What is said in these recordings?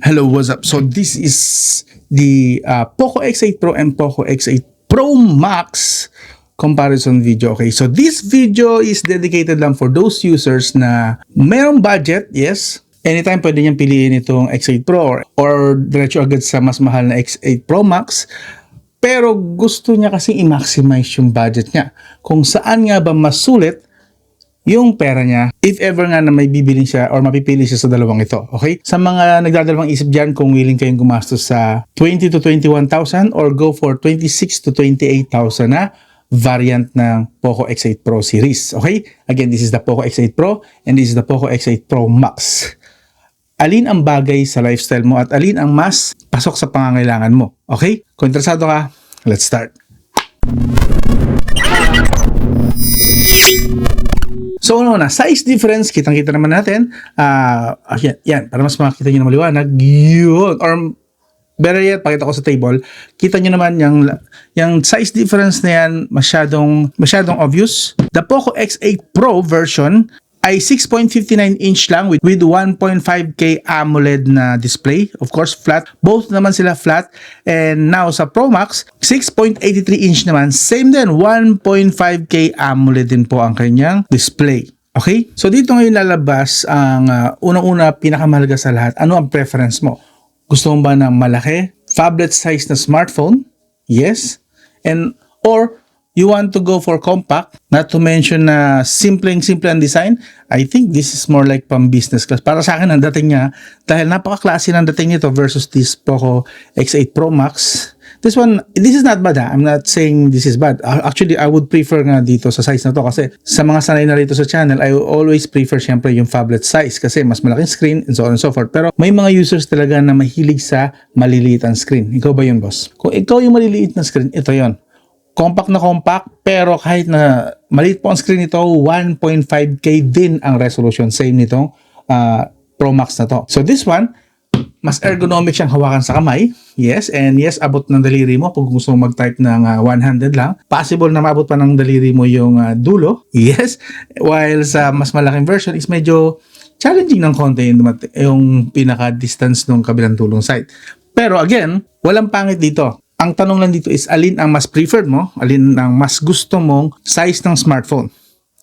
Hello, what's up? So this is the Poco X8 Pro and Poco X8 Pro Max comparison video. Okay, so this video is dedicated lang for those users na mayroong budget, yes. Anytime pwede niyang piliin itong X8 Pro or diretso agad sa mas mahal na X8 Pro Max. Pero gusto niya kasi i-maximize yung budget niya. Kung saan nga ba mas sulit yung pera niya, if ever nga na may bibili siya or mapipili siya sa dalawang ito. Okay? Sa mga nagdadalawang isip dyan, kung willing kayong gumastos sa 20 to 21,000 or go for 26 to 28,000 na variant ng Poco X8 Pro series. Okay? Again, this is the Poco X8 Pro and this is the Poco X8 Pro Max. Alin ang bagay sa lifestyle mo at alin ang mas pasok sa pangangailangan mo? Okay? Kung interesado ka, let's start. So, una, size difference, kitang-kita naman natin. Yan, para mas makikita nyo na maliwanag. Yun. Or, better yet, pakita ko sa table. Kita nyo naman yung size difference na yan, masyadong obvious. The Poco X8 Pro version ay 6.59 inch lang with 1.5K AMOLED na display. Of course, flat. Both naman sila flat. And now sa Pro Max, 6.83 inch naman. Same din, 1.5K AMOLED din po ang kanyang display. Okay? So dito ngayon lalabas ang unang-una, pinakamahalaga sa lahat. Ano ang preference mo? Gusto mo ba ng malaki? Phablet size na smartphone? Yes. Or you want to go for compact, not to mention na simple ang design. I think this is more like pang business class. Para sa akin, ang dating niya, dahil napaka-klase ng dating nito versus this Poco X8 Pro Max. This is not bad. I'm not saying this is bad. Actually, I would prefer nga dito sa size na to kasi sa mga sanay na rito sa channel, I always prefer syempre yung phablet size kasi mas malaking screen and so on and so forth. Pero may mga users talaga na mahilig sa maliliit ang screen. Ikaw ba yun, boss? Kung ikaw yung maliliit na screen, ito yon. Compact na compact, pero kahit na maliit po ang screen nito, 1.5K din ang resolution. Same nitong Pro Max na to. So this one, mas ergonomic siyang hawakan sa kamay. Yes, and yes, abot ng daliri mo kung gusto mo mag-type ng one-handed lang. Possible na maabot pa ng daliri mo yung dulo. Yes, while sa mas malaking version is medyo challenging ng konti yung pinaka-distance ng kabilang dulong side. Pero again, walang pangit dito. Ang tanong lang dito is alin ang mas preferred mo, alin ang mas gusto mong size ng smartphone.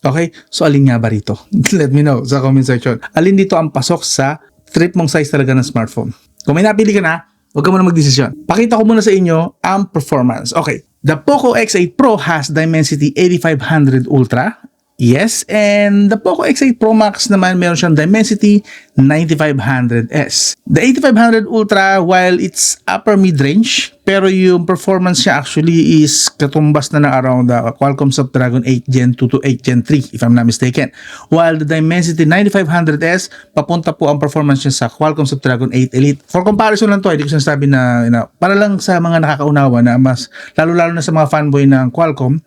Okay? So alin nga ba rito? Let me know sa comment section. Alin dito ang pasok sa trip mong size talaga ng smartphone? Kung may napili ka na, huwag ka muna magdesisyon. Pakita ko muna sa inyo ang performance. Okay. The Poco X8 Pro has Dimensity 8500 Ultra. Yes, and the Poco X8 Pro Max naman meron siyang Dimensity 9500S. The 8500 Ultra, while it's upper mid-range, pero yung performance niya actually is katumbas na around the Qualcomm Snapdragon 8 Gen 2 to 8 Gen 3 if I'm not mistaken. While the Dimensity 9500S, papunta po ang performance niya sa Qualcomm Snapdragon 8 Elite. For comparison lang to, hindi ko sinasabi na para lang sa mga nakakaunawa na mas lalo-lalo na sa mga fanboy ng Qualcomm,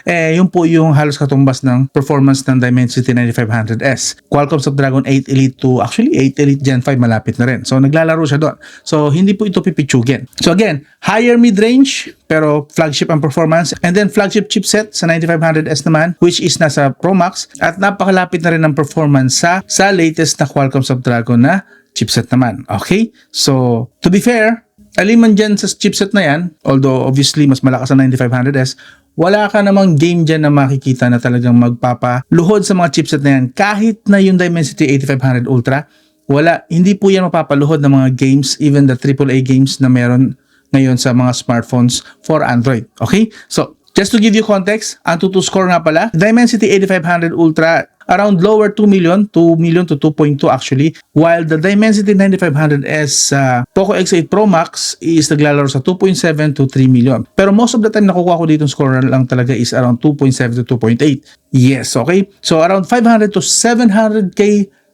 yun po yung halos katumbas ng performance ng Dimensity 9500S. Qualcomm Snapdragon 8 Elite to actually 8 Elite Gen 5 malapit na rin. So naglalaro siya doon. So hindi po ito pipitsugin. So again, higher mid-range pero flagship ang performance, and then flagship chipset sa 9500S naman which is nasa Pro Max, at napakalapit na rin ng performance sa latest na Qualcomm Snapdragon na chipset naman. Okay? So to be fair, alin man dyan sa chipset na yan, although obviously mas malakas ang 9500S, wala ka namang game dyan na makikita na talagang magpapaluhod sa mga chipset na yan. Kahit na yung Dimensity 8500 Ultra, hindi po yan mapapaluhod ng mga games, even the AAA games na meron ngayon sa mga smartphones for Android. Okay? So, just to give you context, ang Antutu score nga pala, Dimensity 8500 Ultra, around lower 2 million to 2.2 actually, while the Dimensity 9500S Poco X8 Pro Max is naglalaro sa 2.7 to 3 million. Pero most of the time nakukuha ko dito score lang talaga is around 2.7 to 2.8. Yes, okay? So around 500 to 700K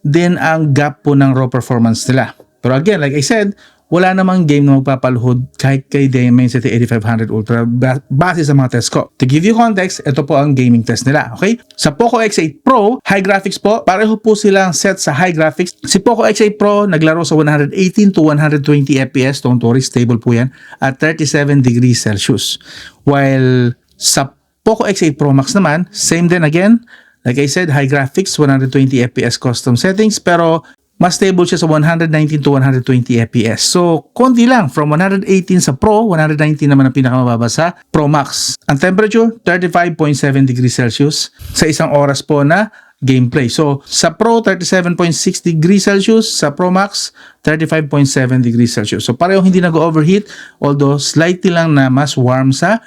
din ang gap po ng raw performance nila. Pero again, like I said, wala namang game na magpapaluhod kahit kay Dimensity 8500 Ultra base sa mga test ko. To give you context, ito po ang gaming test nila. Okay? Sa Poco X8 Pro, high graphics po. Pareho po silang set sa high graphics. Si Poco X8 Pro naglaro sa 118 to 120 FPS. Don't worry, stable po yan. At 37 degrees Celsius. While sa Poco X8 Pro Max naman, same din again. Like I said, high graphics, 120 FPS custom settings. Pero mas stable siya sa 119 to 120 FPS. So, konti lang. From 118 sa Pro, 119 naman ang pinakamababa sa Pro Max. Ang temperature, 35.7 degrees Celsius sa isang oras po na gameplay. So, sa Pro, 37.6 degrees Celsius. Sa Pro Max, 35.7 degrees Celsius. So, pareho hindi nag-overheat, although slightly lang na mas warm sa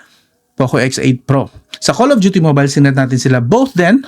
Poco X8 Pro. Sa Call of Duty Mobile, sinet natin sila both then,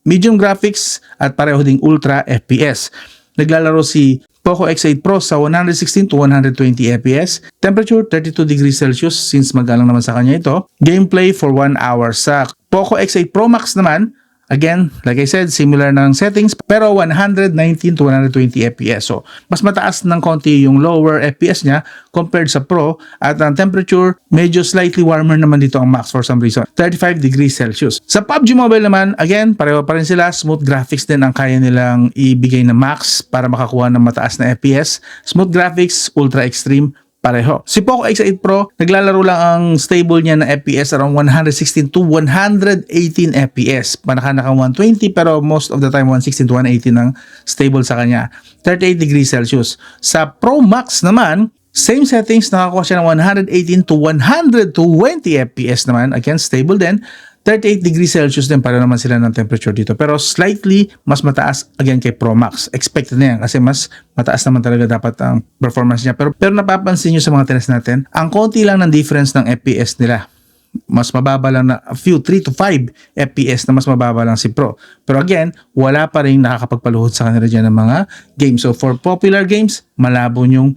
medium graphics at pareho ding ultra FPS. Naglalaro si Poco X8 Pro sa 116 to 120 FPS. Temperature 32 degrees Celsius since magalang naman sa kanya ito. Gameplay for 1 hour. Sa Poco X8 Pro Max naman, again, like I said, similar ng settings pero 119 to 120 FPS. So, mas mataas ng konti yung lower FPS niya compared sa Pro at ang temperature, medyo slightly warmer naman dito ang Max for some reason. 35 degrees Celsius. Sa PUBG Mobile naman, again, pareho pa rin sila. Smooth graphics din ang kaya nilang ibigay na Max para makakuha ng mataas na FPS. Smooth graphics, ultra extreme, pareho. Si Poco X8 Pro, naglalaro lang ang stable niya na FPS around 116 to 118 FPS. Panakanakang 120 pero most of the time 116 to 118 ang stable sa kanya. 38 degrees Celsius. Sa Pro Max naman, same settings, nakakuha siya ng 118 to 120 FPS naman. Again, stable din. 38 degrees Celsius din para naman sila ng temperature dito. Pero slightly mas mataas again kay Pro Max. Expected na yan kasi mas mataas naman talaga dapat ang performance niya. Pero napapansin nyo sa mga test natin, ang konti lang ng difference ng FPS nila. Mas mababa lang na a few 3 to 5 FPS na mas mababa lang si Pro. Pero again, wala pa rin nakakapagpaluhod sa kanila dyan ng mga games. So for popular games, malabo nyong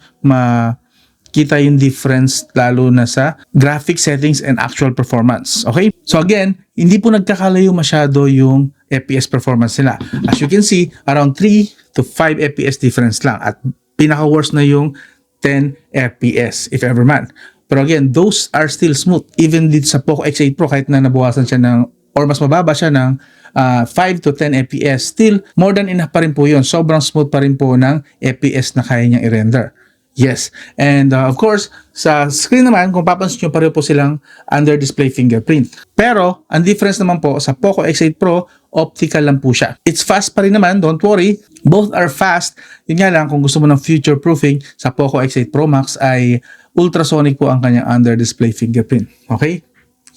kita yung difference lalo na sa graphic settings and actual performance. Okay? So again, hindi po nagkakalayo masyado yung FPS performance nila. As you can see, around 3 to 5 FPS difference lang at pinaka-worst na yung 10 FPS if ever man. Pero again, those are still smooth. Even dito sa Poco X8 Pro, kahit na nabawasan siya ng or mas mababa siya ng 5 to 10 FPS, still more than enough pa rin po yun. Sobrang smooth pa rin po ng FPS na kaya niyang i-render. Yes. And of course, sa screen naman, kung papansin nyo, pareho po silang under display fingerprint. Pero, ang difference naman po sa Poco X8 Pro, optical lang po siya. It's fast pa rin naman, don't worry. Both are fast. Yun nga lang, kung gusto mo ng future proofing, sa Poco X8 Pro Max ay ultrasonic po ang kanyang under display fingerprint. Okay?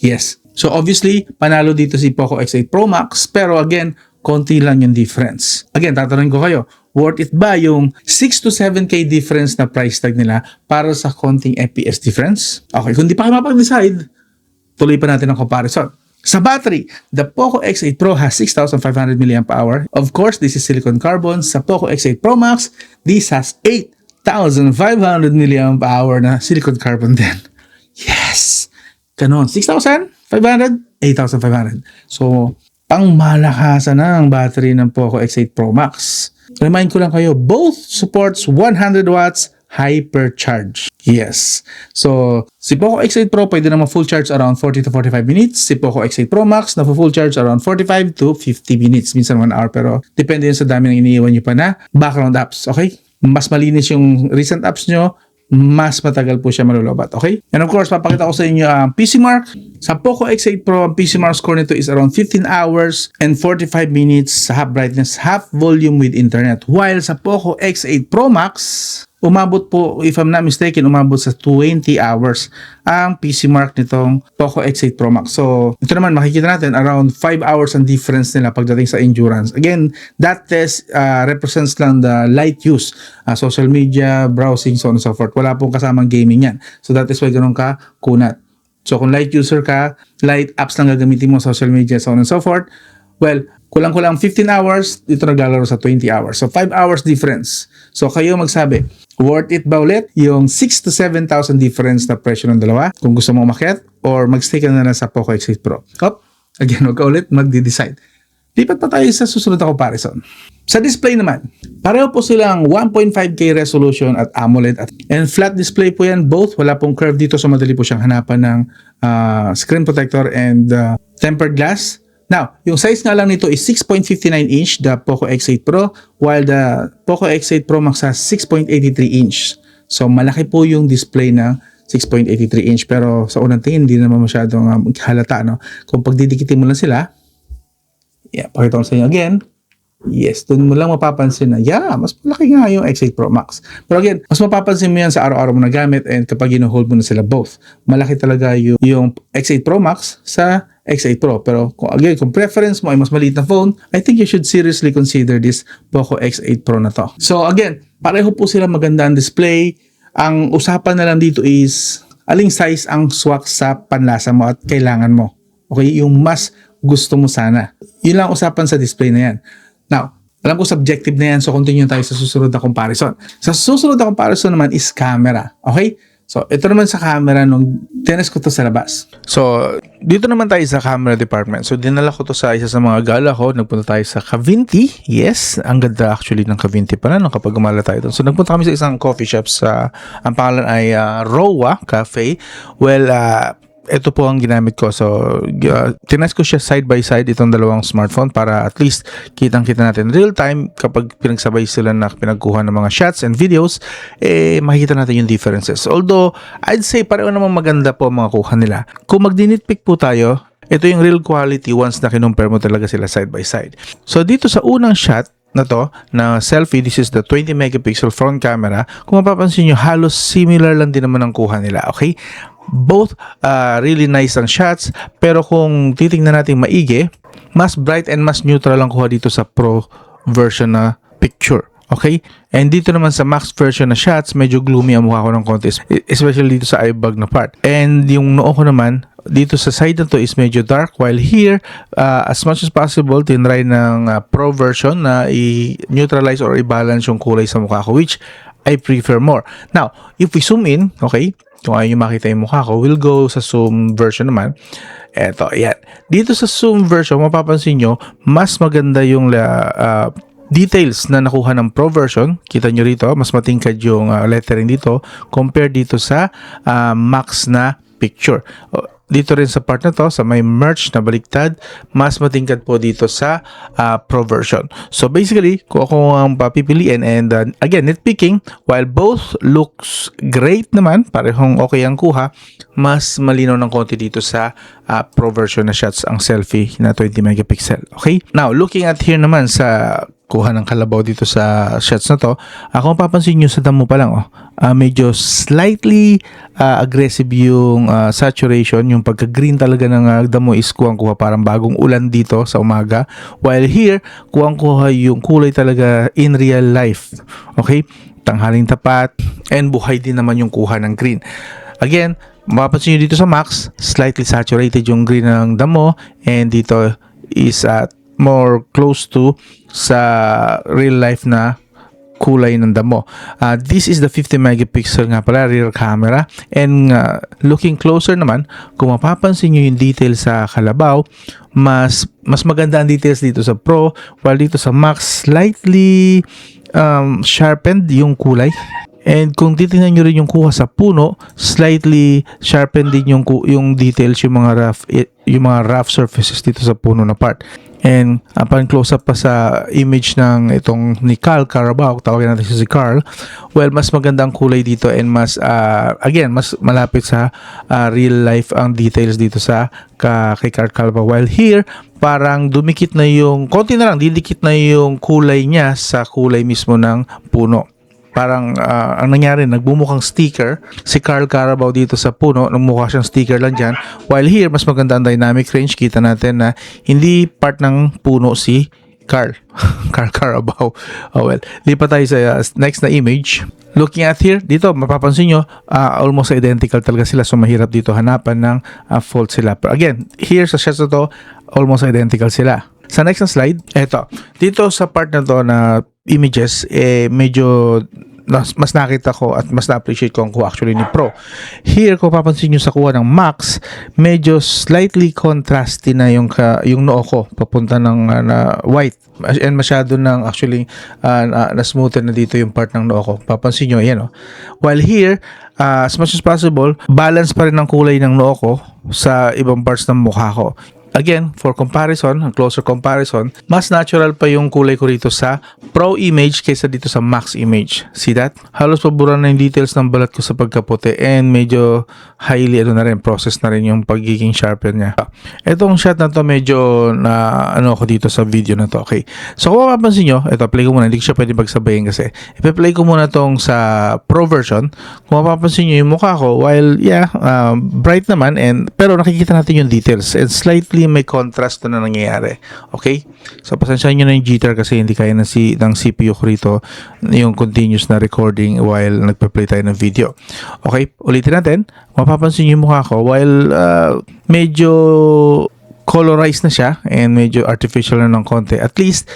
Yes. So obviously, panalo dito si Poco X8 Pro Max, pero again, konti lang yung difference. Again, tatanungin ko kayo, worth it ba yung 6 to 7K difference na price tag nila para sa konting FPS difference? Okay, kung di pa kayo mapag-decide, tuloy pa natin ang comparison. Sa battery, the Poco X8 Pro has 6,500 mAh. Of course, this is silicon carbon. Sa Poco X8 Pro Max, this has 8,500 mAh na silicon carbon din. Yes! Ganon, 6,500, 8,500. So, pang malakasan na ang battery ng Poco X8 Pro Max. Remind ko lang kayo, both supports 100 watts hypercharge. Yes. So, si Poco X8 Pro pwede naman full charge around 40 to 45 minutes. Si Poco X8 Pro Max na full charge around 45 to 50 minutes. Minsan 1 hour pero depende yun sa dami ng iniiwan nyo pa na background apps. Okay? Mas malinis yung recent apps nyo, mas matagal po siya malulubat. Okay? And of course, papakita ko sa inyo ang PC Mark. Sa Poco X8 Pro, ang PC Mark score nito is around 15 hours and 45 minutes sa half brightness, half volume with internet. While sa Poco X8 Pro Max, umabot po, if I'm not mistaken, umabot sa 20 hours ang PC Mark nitong Poco X8 Pro Max. So, ito naman makikita natin around 5 hours ang difference nila pagdating sa endurance. Again, that test represents lang the light use. Social media, browsing, so on and so forth. Wala pong kasamang gaming yan. So, that is why ganun ka kunat. So, kung light user ka, light apps lang gagamitin mo, social media, so on and so forth, well, kulang-kulang 15 hours, dito naglalaro sa 20 hours. So, 5 hours difference. So, kayo magsabi, worth it ba ulit yung 6 to 7,000 difference na presyo ng dalawa? Kung gusto mo umakyat, or magstay ka na lang sa Poco X8 Pro. Again, wag ka ulit magde-decide. Lipat pa tayo sa susunod na comparison. Sa display naman, pareho po silang 1.5K resolution at AMOLED and flat display po yan both. Wala pong curve dito so madali po siyang hanapan ng screen protector and tempered glass. Now, yung size nga lang nito is 6.59 inch, the Poco X8 Pro, while the Poco X8 Pro Max has 6.83 inch. So, malaki po yung display na 6.83 inch. Pero sa unang tingin, hindi naman masyadong halata. No? Kung pagdidikitin mo lang sila, pakita ko sa inyo again. Yes, dun mo lang mapapansin na, yeah, mas malaki nga yung X8 Pro Max. Pero again, mas mapapansin mo yan sa araw-araw mo na gamit and kapag hold mo na sila both. Malaki talaga yung X8 Pro Max sa X8 Pro. Pero kung preference mo ay mas maliit na phone, I think you should seriously consider this Poco X8 Pro na to. So again, pareho po sila maganda ang display. Ang usapan na lang dito is aling size ang swak sa panlasa mo at kailangan mo. Okay, yung mas gusto mo sana. Yun lang usapan sa display na yan. Now, alam ko subjective na yan, so continue tayo sa susunod na comparison. Sa susunod na comparison naman is camera. Okay? So, ito naman sa camera nung tinest ko to sa labas. So, dito naman tayo sa camera department. So, dinala ko to sa isa sa mga gala ko. Nagpunta tayo sa Cavinti. Yes, ang ganda actually ng Cavinti pala no, kapag gumala tayo doon. So, nagpunta kami sa isang coffee shop sa, ang pangalan ay Rowa Cafe. Well, ito po ang ginamit ko. So, tinest ko siya side by side itong dalawang smartphone para at least kitang-kita natin real time kapag pinagsabay sila na pinagkuha ng mga shots and videos, makikita natin yung differences. Although, I'd say pareho namang maganda po ang mga kuha nila. Kung mag-nitpick po tayo, ito yung real quality once na kinumpare mo talaga sila side by side. So, dito sa unang shot na to, na selfie, this is the 20 megapixel front camera. Kung mapapansin nyo, halos similar lang din naman ang kuha nila. Okay? Both really nice ang shots, pero kung titingnan natin maigi, mas bright and mas neutral ang kuha dito sa Pro version na picture. Okay? And dito naman sa Max version na shots, medyo gloomy ang mukha ko ng konti, especially dito sa eye bag na part. And yung noo ko naman, dito sa side na to is medyo dark, while here, as much as possible, tinry ng Pro version na i-neutralize or i-balance yung kulay sa mukha ko, which I prefer more. Now, if we zoom in, okay, kung ayaw nyo makita yung mukha ko, we'll go sa zoom version naman. Eto, ayan. Dito sa zoom version, mapapansin nyo, mas maganda yung details na nakuha ng Pro version. Kita nyo rito, mas matingkad yung lettering dito compared dito sa Max na picture. Dito rin sa part na to, sa may merge na baliktad, mas matingkad po dito sa Pro version. So basically, kung ako ang papipiliin and again, nitpicking, while both looks great naman, parehong okay ang kuha, mas malinaw ng konti dito sa Pro version na shots ang selfie na 20 megapixel. Okay? Now, looking at here naman sa kuha ng kalabaw dito sa shots na to, kung papansin nyo sa damo pa lang, medyo slightly aggressive yung saturation, yung pagka-green talaga ng damo is kuha parang bagong ulan dito sa umaga, while here, kuha yung kulay talaga in real life. Okay? Tanghaling tapat, and buhay din naman yung kuha ng green. Again, mapapansin nyo dito sa Max, slightly saturated yung green ng damo, and dito is more close to sa real life na kulay ng damo. This is the 50 megapixel nga pala rear camera, and looking closer naman, kung mapapansin nyo yung detail sa kalabaw, mas maganda ang details dito sa Pro, while dito sa Max slightly sharpened yung kulay. And kung titingnan nyo rin yung kuha sa puno, slightly sharpened din yung details, yung mga rough surfaces dito sa puno na part. And upon close up pa sa image ng itong ni Carl Carabao, tawagin natin siya si Carl, well, mas magandang kulay dito and mas again, mas malapit sa real life ang details dito sa kay Carl Carabao. While here, parang dumikit na yung, konti na lang, didikit na yung kulay niya sa kulay mismo ng puno. Parang ang nangyari, nagbumukhang sticker si Carl Carabao dito sa puno, nagmukha siyang sticker lang dyan, while here mas maganda ang dynamic range. Kita natin na hindi part ng puno si Carl Carabao. Well, lipat tayo sa next na image. Looking at here, dito mapapansin nyo, almost identical talaga sila, so mahirap dito hanapan ng fault sila. Pero again, here sa shots na to, almost identical sila. Sa next na slide, eto, dito sa part na to na images, medyo mas nakita ko at mas na-appreciate ko ang kuha actually ni Pro. Here, kung papansin nyo sa kuha ng Max, medyo slightly contrasty na yung noo ko, papunta ng white. And masyado nang actually na-smoothen na dito yung part ng noo ko. Papansin nyo, ayan. While here, as much as possible, balance pa rin ang kulay ng noo ko sa ibang parts ng mukha ko. again, for comparison, a closer comparison, mas natural pa yung kulay ko rito sa Pro Image kaysa dito sa Max Image. See that? Halos pabura na yung details ng balat ko sa pagkaputi and medyo highly process na rin yung pagiging sharpen niya. Itong shot na to medyo na ako dito sa video na to. Okay. So kung mapapansin nyo, ito play ko muna, hindi ko siya pwede pagsabayin kasi. Ipe-play ko muna tong sa Pro version. Kung mapapansin nyo yung mukha ko, while bright naman pero nakikita natin yung details and slightly may contrast na nangyayari. Okay? So, pasensyahan nyo na yung jitter kasi hindi kaya ng CPU ko rito yung continuous na recording while nagpa-play tayo ng video. Okay? Ulitin natin. Mapapansin nyo yung mukha ko while medyo colorized na siya and medyo artificial na ng konti. At least,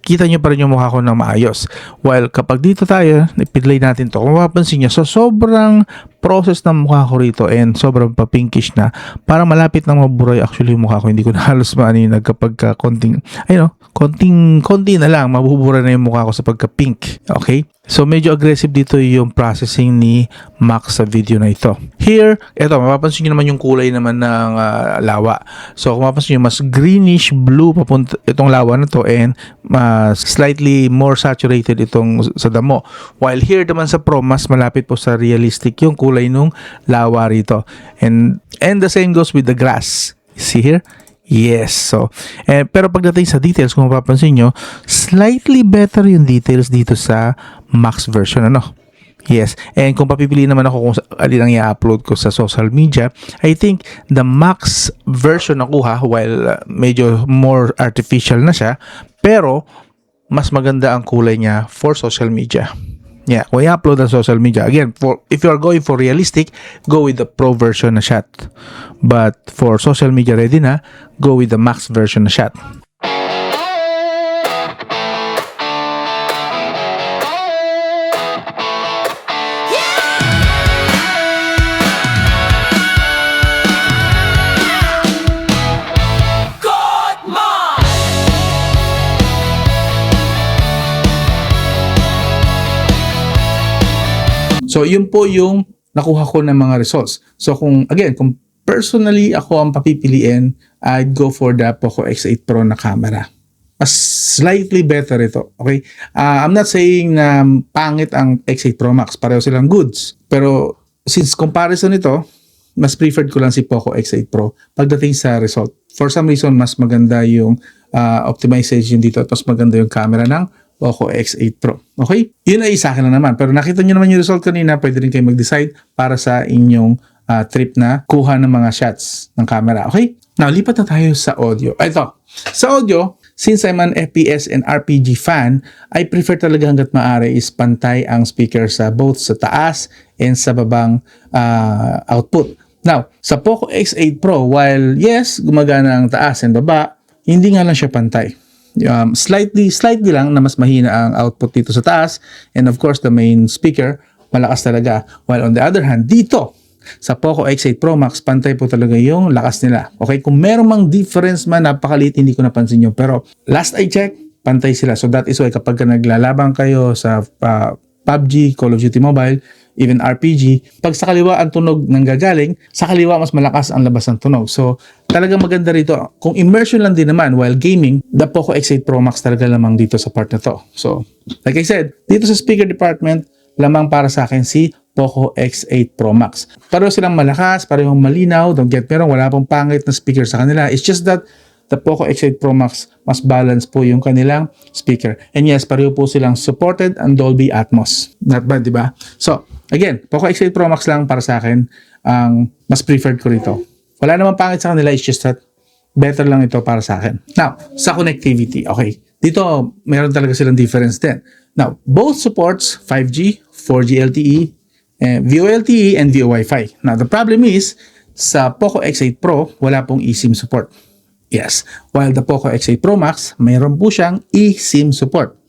kita nyo pa rin yung mukha ko ng maayos. While kapag dito tayo, ipidlay natin to, kung mapapansin nyo, so sobrang process ng mukha ko rito and sobrang pa-pinkish na, parang malapit nang maburay actually yung mukha ko. Hindi ko na halos maaninag kapag konti na lang, mabubura na yung mukha ko sa pagka-pink. Okay? So, medyo aggressive dito yung processing ni Max sa video na ito. Here, eto, mapapansin nyo naman yung kulay naman ng lawa. So, kung mapapansin nyo, mas greenish blue papunta itong lawa na to and slightly more saturated itong sa damo. While here naman sa Pro, mas malapit po sa realistic yung kulay nung lawa rito. And the same goes with the grass. See here? Yes. So, pero pagdating sa details, kung mapapansin nyo, slightly better yung details dito sa Max version. Yes. And kung papipili naman ako kung alin ang i-upload ko sa social media, I think the Max version nakuha, while medyo more artificial na siya, pero mas maganda ang kulay niya for social media. Yeah, kung i-upload ang social media, again, if you are going for realistic, go with the Pro version na shot. But for social media ready na, go with the Max version na shot. So, yun po yung nakuha ko ng mga results. So, kung personally ako ang papipiliin, I'd go for the Poco X8 Pro na camera. Mas slightly better ito. Okay? I'm not saying na pangit ang X8 Pro Max. Pareho silang goods. Pero, since comparison ito, mas preferred ko lang si Poco X8 Pro pagdating sa result. For some reason, mas maganda yung optimization dito at mas maganda yung camera ng Poco X8 Pro. Okay? Yun ay isa akin na naman. Pero nakita nyo naman yung result kanina, pwede rin kayo mag-decide para sa inyong trip na kuha ng mga shots ng camera. Okay? Now, lipat na tayo sa audio. Ito. Sa audio, since I'm an FPS and RPG fan, I prefer talaga hanggat maaari is pantay ang speaker sa both sa taas and sa babang output. Now, sa Poco X8 Pro, while yes, gumagana ang taas and baba, hindi nga lang siya pantay. Slightly lang na mas mahina ang output dito sa taas, and of course the main speaker malakas talaga, while on the other hand dito sa Poco X8 Pro Max pantay po talaga yung lakas nila. Okay, kung meron mang difference man napakaliit hindi ko napansin yun, pero last I check pantay sila. So that is why kapag naglalabang kayo sa PUBG, Call of Duty Mobile, even RPG, pag sa kaliwa ang tunog nanggagaling, sa kaliwa mas malakas ang labas ng tunog. So, talagang maganda rito. Kung immersion lang din naman while gaming, the Poco X8 Pro Max talaga lamang dito sa part na to. So, like I said, dito sa speaker department, lamang para sa akin si Poco X8 Pro Max. Pareho silang malakas, parehong malinaw, don't get me wrong, wala pong pangit na speaker sa kanila. It's just that the Poco X8 Pro Max, mas balance po yung kanilang speaker. And yes, pareho po silang supported ang Dolby Atmos. Not bad, di ba? So, again, Poco X8 Pro Max lang para sa akin ang mas preferred ko rito. Wala namang pangit sa kanila, it's just that better lang ito para sa akin. Now, sa connectivity, okay. Dito, meron talaga silang difference din. Now, both supports 5G, 4G LTE, VoLTE, and VoWiFi. Now, the problem is, sa Poco X8 Pro, wala pong eSIM support. Yes. While the Poco X8 Pro Max, mayroon po siyang eSIM support.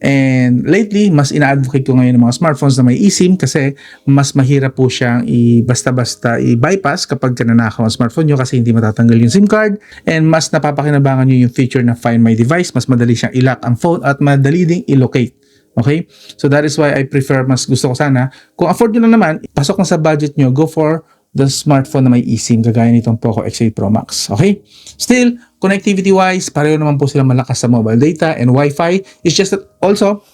And lately, mas ina-advocate ko ngayon ng mga smartphones na may eSIM kasi mas mahirap po siyang basta-basta i-bypass kapag nanakaw ang smartphone nyo kasi hindi matatanggal yung SIM card, and mas napapakinabangan nyo yung feature na Find My Device. Mas madali siyang i-lock ang phone at madali ding i-locate. Okay? So that is why I prefer, mas gusto ko sana, kung afford nyo na naman, pasok na sa budget nyo, go for the smartphone na may eSIM kagaya nitong Poco X8 Pro Max. Okay? Still, connectivity-wise, pareho naman po silang malakas sa mobile data and Wi-Fi. It's just that also,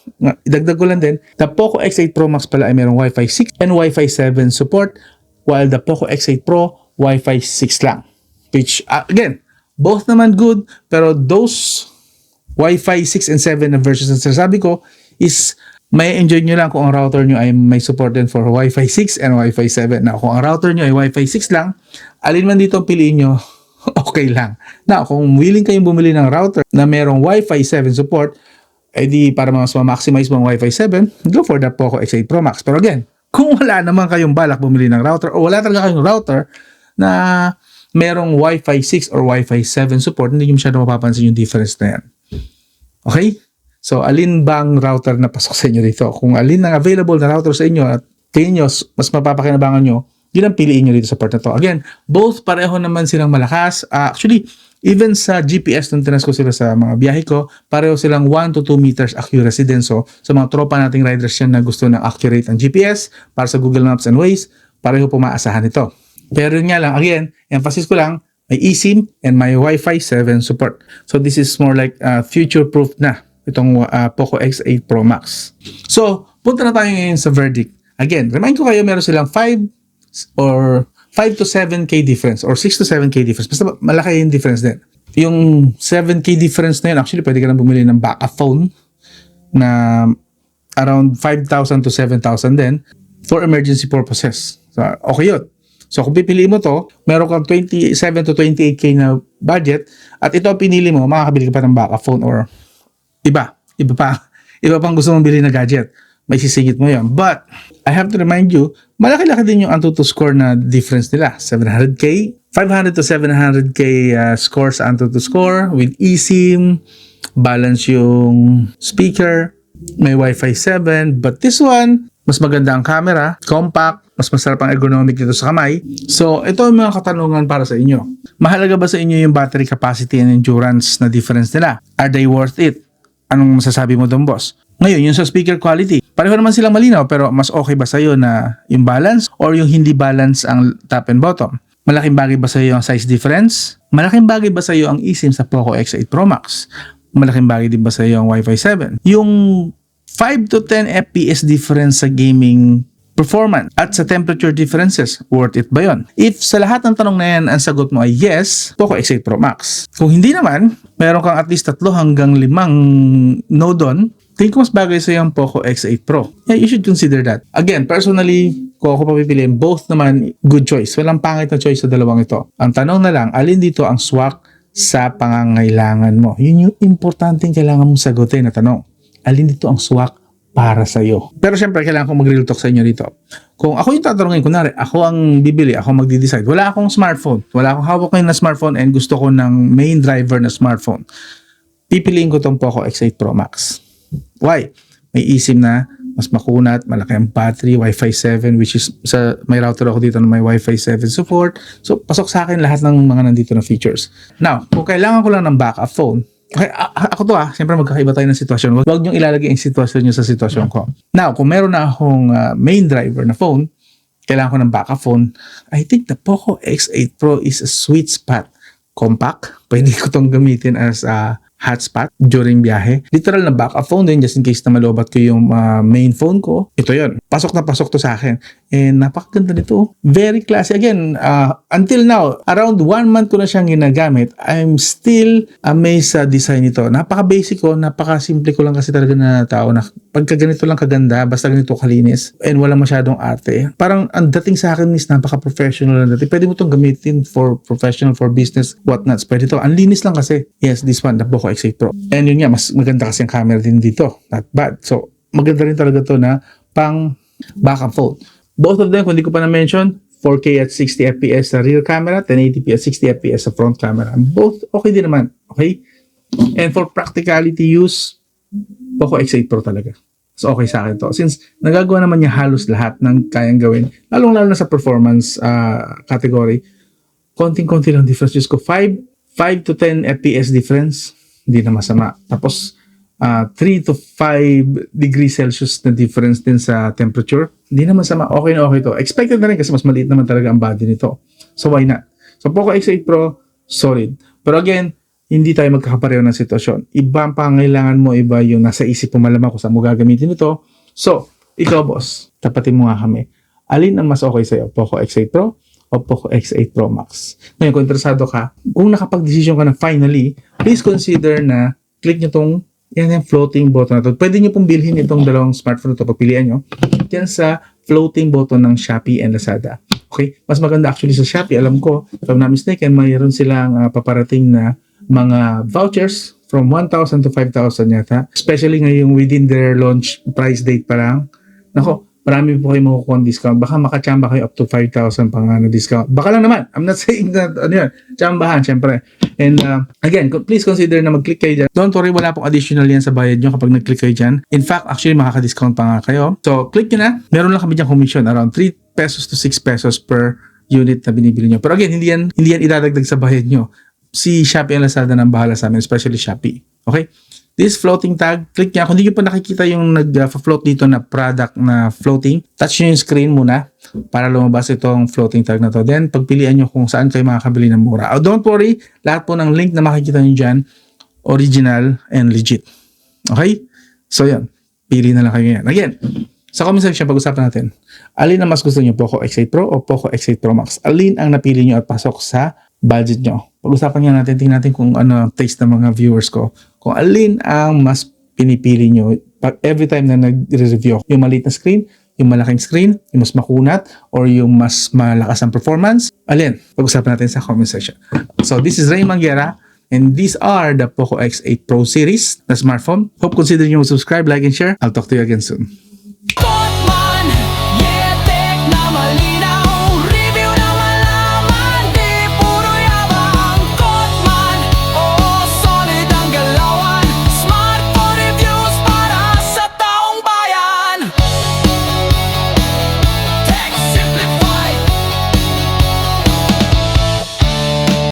idagdag ko lang din, the Poco X8 Pro Max pala ay mayroong Wi-Fi 6 and Wi-Fi 7 support, while the Poco X8 Pro, Wi-Fi 6 lang. Which, again, both naman good, pero those Wi-Fi 6 and 7 na versions na sinasabi ko is may enjoy nyo lang kung ang router nyo ay may support din for Wi-Fi 6 and Wi-Fi 7. Now, kung ang router nyo ay Wi-Fi 6 lang, alin man dito ang piliin nyo, okay lang. Now, kung willing kayong bumili ng router na merong Wi-Fi 7 support, edi para mas ma-maximize mo ang Wi-Fi 7, go for the Poco X8 Pro Max. Pero again, kung wala naman kayong balak bumili ng router o wala talaga kayong router na merong Wi-Fi 6 or Wi-Fi 7 support, hindi nyo masyado mapapansin yung difference na yan. Okay? So, alin bang router na pasok sa inyo dito? Kung alin ang available na router sa inyo at kayo nyo, mas mapapakinabangan nyo, yun ang piliin nyo dito sa part na to. Again, both pareho naman silang malakas. Actually, even sa GPS, nung tinas ko sila sa mga biyahe ko, pareho silang 1 to 2 meters accuracy din. So, sa mga tropa nating riders yan na gusto ng accurate ang GPS, para sa Google Maps and Waze, pareho po maasahan ito. Pero yun nga lang, again, emphasis ko lang, may eSIM and may Wi-Fi 7 support. So, this is more like future-proof na itong Poco X8 Pro Max. So, punta na tayo ngayon sa verdict. Again, remind ko kayo, meron silang 5 to 7K difference or 6 to 7K difference. Basta malaki yung difference din. Yung 7K difference na yun, actually, pwede ka lang bumili ng backup phone na around 5,000 to 7,000 din for emergency purposes. So, okay yun. So, kung pipili mo to, meron kang 27 to 28K na budget at ito pinili mo, makakabili ka pa ng backup phone or iba pang gusto mong bilhin na gadget. May sisingit mo yan. But, I have to remind you, malaki-laki din yung Antutu score na difference nila. 700K, 500 to 700K score sa Antutu score with eSIM, balance yung speaker, may Wi-Fi 7. But this one, mas maganda ang camera, compact, mas masarap ang ergonomic dito sa kamay. So, ito ang mga katanungan para sa inyo. Mahalaga ba sa inyo yung battery capacity and endurance na difference nila? Are they worth it? Anong masasabi mo doon, boss? Ngayon, yung sa speaker quality, pareho naman silang malinaw, pero mas okay ba sa'yo na yung balance or yung hindi balance ang top and bottom? Malaking bagay ba sa'yo ang size difference? Malaking bagay ba sa'yo ang eSIM sa Poco X8 Pro Max? Malaking bagay din ba sa'yo ang Wi-Fi 7? Yung 5 to 10 FPS difference sa gaming performance at sa temperature differences, worth it ba yun? If sa lahat ng tanong na yan, ang sagot mo ay yes, Poco X8 Pro Max. Kung hindi naman, meron kang at least 3 hanggang 5 node on, tingin ko mas bagay sa yung Poco X8 Pro. Yeah, you should consider that. Again, personally, kung ako papipiliin, both naman good choice. Walang pangit na choice sa dalawang ito. Ang tanong na lang, alin dito ang swak sa pangangailangan mo? Yun yung importanteng kailangan mong sagutin na tanong. Alin dito ang swak para sa iyo. Pero syempre, kailangan kong mag-real talk sa inyo dito. Kung ako yung tatanungin, kunwari, ako ang bibili, ako magdi-decide. Wala akong smartphone. Wala akong hawak ngayon na smartphone and gusto ko ng main driver na smartphone. Pipiliin ko tong Poco X8 Pro Max. Why? May eSIM na, mas makunat, malaki ang battery, Wi-Fi 7, which is, may router ako dito na may Wi-Fi 7 support. So, pasok sa akin lahat ng mga nandito na features. Now, kung kailangan ko lang ng backup phone, okay, ako to siyempre magkakaiba tayo ng sitwasyon. Huwag niyong ilalagay ang sitwasyon niyo sa sitwasyon ko. Now, kung meron na akong main driver na phone, kailangan ko ng backup phone, I think the Poco X8 Pro is a sweet spot. Compact, pwede ko tong gamitin as a hotspot during biyahe. Literal na backup phone din just in case na malobat ko yung main phone ko. Ito yun. Pasok na pasok to sa akin. And napakaganda nito. Very classy. Again, until now, around 1 month ko na siyang ginagamit. I'm still amazed sa design nito. Napaka-basic ko. Napaka-simple ko lang kasi talaga na tao na pagka ganito lang kaganda, basta ganito kalinis, and wala masyadong arte. Parang ang dating sa akin is napaka-professional na dating. Pwede mo itong gamitin for professional, for business, whatnots. Pwede ito. Ang linis lang kasi. Yes, this one, the Poco X8 Pro. And yun nga, mas maganda kasi ang camera din dito. Not bad. So, maganda rin talaga to na pang backup phone. Both of them, kung di ko pa na-mention, 4K at 60 FPS sa rear camera, 1080p at 60 FPS sa front camera. Both okay din naman. Okay? And for practicality use, Poco X8 Pro talaga. So, okay sa akin to. Since nagagawa naman niya halos lahat ng kayang gawin, lalong-lalo na sa performance category, konting-konti lang difference. Just ko 5 to 10 FPS difference, hindi na masama. Tapos, 3 to 5 degrees Celsius na difference din sa temperature. Hindi naman sama, okay na okay to. Expected na rin kasi mas maliit naman talaga ang body nito. So why not? So Poco X8 Pro, solid. Pero again, hindi tayo magkakapareho ng sitwasyon. Iba ang pangailangan mo, iba yung nasa isip mo malamang kung saan mo gagamitin ito. So, ikaw boss, tapatin mo nga kami. Alin ang mas okay sa'yo? Poco X8 Pro o Poco X8 Pro Max? Ngayon, kung interesado ka, kung nakapag-desisyon ka na finally, please consider na click nyo tong yan yung floating button na to. Pwede nyo pong bilhin itong dalawang smartphone na to, pagpilian nyo. Yan sa floating button ng Shopee and Lazada. Okay? Mas maganda actually sa Shopee. Alam ko, if I'm not mistaken, mayroon silang paparating na mga vouchers from 1,000 to 5,000 yata. Especially ngayong within their launch price date pa lang. Nako, marami po kayo makukuha discount. Baka makachamba kayo up to 5,000 pang na discount. Baka lang naman. I'm not saying that, ano yan, chambahan, syempre. And again, please consider na mag-click kayo dyan. Don't worry, wala pong additional yan sa bayad nyo kapag nag-click kayo dyan. In fact, actually, makaka-discount pa nga kayo. So, click nyo na. Meron lang kami dyan commission. Around 3 pesos to 6 pesos per unit na binibili nyo. Pero again, hindi yan idadagdag sa bayad nyo. Si Shopee and Lazada nang bahala sa amin, especially Shopee. Okay? This floating tag, click nyo. Kung hindi nyo pa nakikita yung nag-float dito na product na floating, touch nyo yung screen muna para lumabas itong floating tag na to. Then, pagpilian nyo kung saan kayo makakabili ng mura. Oh, don't worry, lahat po ng link na makikita nyo dyan, original and legit. Okay? So, yan. Pili na lang kayo yan. Again, sa comment section, pag-usapan natin, alin ang mas gusto nyo, Poco X8 Pro o Poco X8 Pro Max? Alin ang napili nyo at pasok sa budget nyo? Pag-usapan nga natin, tingnan natin kung ano taste ng mga viewers ko. Kung alin ang mas pinipili nyo every time na nag-review. Yung maliit na screen, yung malaking screen, yung mas makunat, or yung mas malakas ang performance. Alin? Pag-usapan natin sa comment section. So, this is Ray Manguera, and these are the Poco X8 Pro series na smartphone. Hope consider nyo subscribe, like, and share. I'll talk to you again soon.